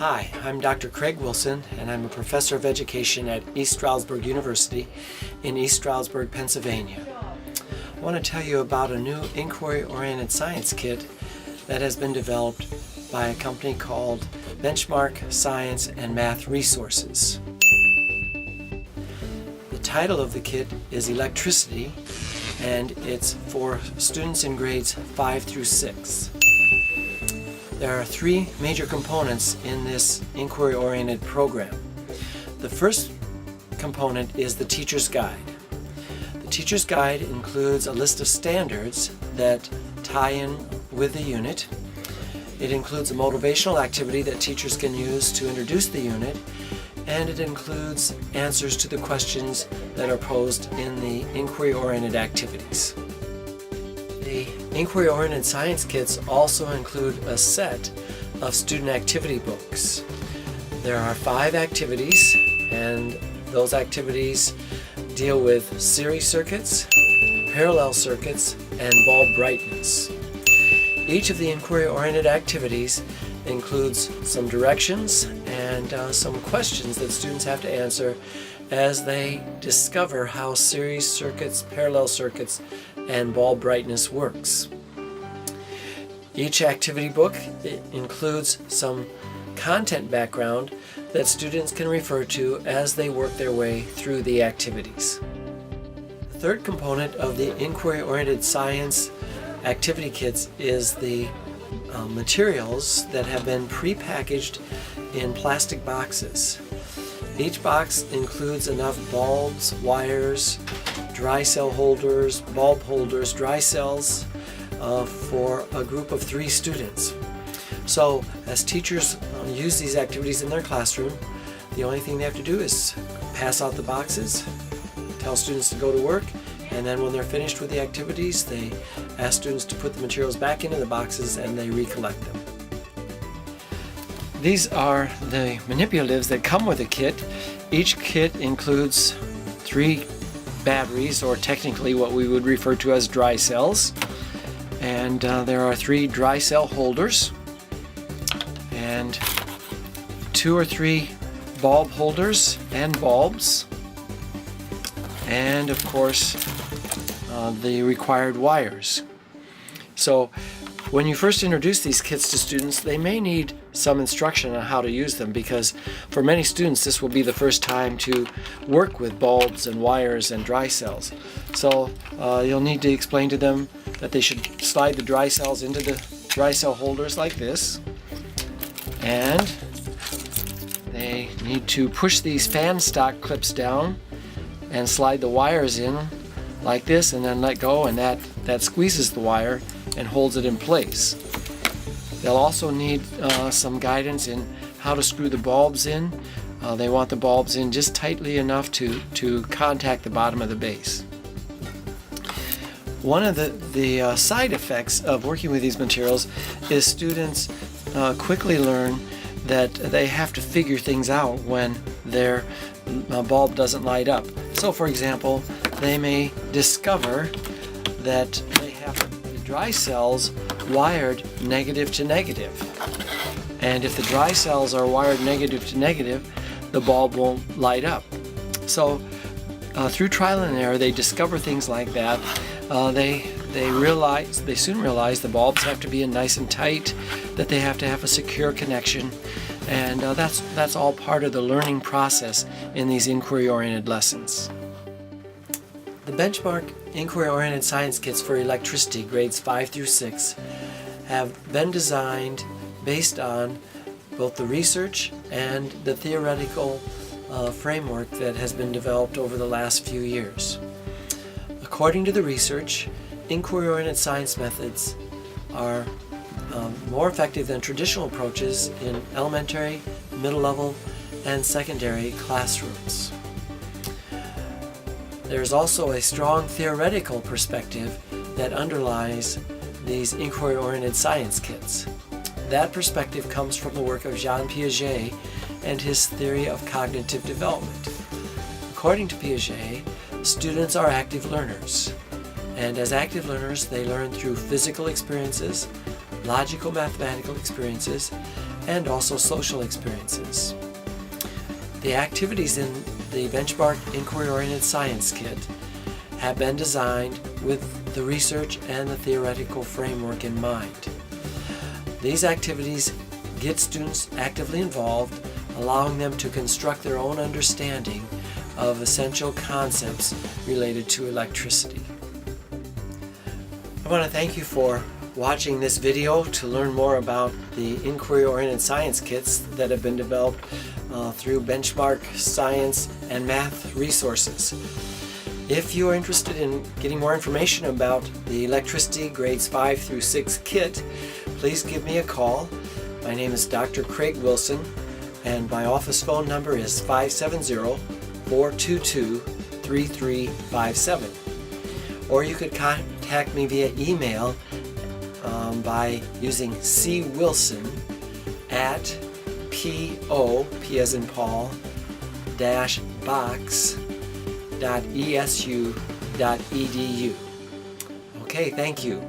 Hi, I'm Dr. Craig Wilson, and I'm a professor of education at East Stroudsburg University in East Stroudsburg, Pennsylvania. I want to tell you about a new inquiry-oriented science kit that has been developed by a company called Benchmark Science and Math Resources. The title of the kit is Electricity, and it's for students in grades 5 through 6. There are three major components in this inquiry-oriented program. The first component is the teacher's guide. The teacher's guide includes a list of standards that tie in with the unit. It includes a motivational activity that teachers can use to introduce the unit, and it includes answers to the questions that are posed in the inquiry-oriented activities. The inquiry-oriented science kits also include a set of student activity books. There are 5 activities, and those activities deal with series circuits, parallel circuits, and bulb brightness. Each of the inquiry-oriented activities includes some directions and some questions that students have to answer as they discover how series circuits, parallel circuits, and bulb brightness works. Each activity book includes some content background that students can refer to as they work their way through the activities. The third component of the inquiry-oriented science activity kits is the materials that have been pre-packaged in plastic boxes. Each box includes enough bulbs, wires, dry cell holders, bulb holders, dry cells for a group of 3 students. So as teachers use these activities in their classroom, the only thing they have to do is pass out the boxes, tell students to go to work, and then when they're finished with the activities, they ask students to put the materials back into the boxes and they recollect them. These are the manipulatives that come with the kit. Each kit includes 3 batteries, or technically what we would refer to as dry cells. And there are 3 dry cell holders and 2 or 3 bulb holders and bulbs, and of course the required wires. So when you first introduce these kits to students, they may need some instruction on how to use them, because for many students this will be the first time to work with bulbs and wires and dry cells. So you'll need to explain to them that they should slide the dry cells into the dry cell holders like this, and they need to push these fan stock clips down and slide the wires in like this, and then let go, and that squeezes the wire and holds it in place. They'll also need some guidance in how to screw the bulbs in. They want the bulbs in just tightly enough to contact the bottom of the base. One of the side effects of working with these materials is students quickly learn that they have to figure things out when their bulb doesn't light up. So for example, they may discover that they have the dry cells wired negative to negative. And if the dry cells are wired negative to negative, the bulb won't light up. So through trial and error, they discover things like that. They soon realize the bulbs have to be in nice and tight, that they have to have a secure connection, and that's all part of the learning process in these inquiry-oriented lessons. The Benchmark Inquiry-Oriented Science Kits for Electricity, grades 5 through 6, have been designed based on both the research and the theoretical framework that has been developed over the last few years. According to the research, inquiry-oriented science methods are more effective than traditional approaches in elementary, middle level, and secondary classrooms. There's also a strong theoretical perspective that underlies these inquiry-oriented science kits. That perspective comes from the work of Jean Piaget and his theory of cognitive development. According to Piaget, students are active learners, and as active learners they learn through physical experiences, logical mathematical experiences, and also social experiences. The activities in the Benchmark Inquiry-Oriented Science Kit have been designed with the research and the theoretical framework in mind. These activities get students actively involved, allowing them to construct their own understanding of essential concepts related to electricity. I want to thank you for watching this video to learn more about the inquiry-oriented science kits that have been developed through Benchmark Science and Math resources. If you are interested in getting more information about the electricity grades 5 through 6 kit, please give me a call. My name is Dr. Craig Wilson, and my office phone number is 570-422-3357. Or you could contact me via email by using cwilson@po, P as in Paul, -box.esu.edu. Okay, thank you.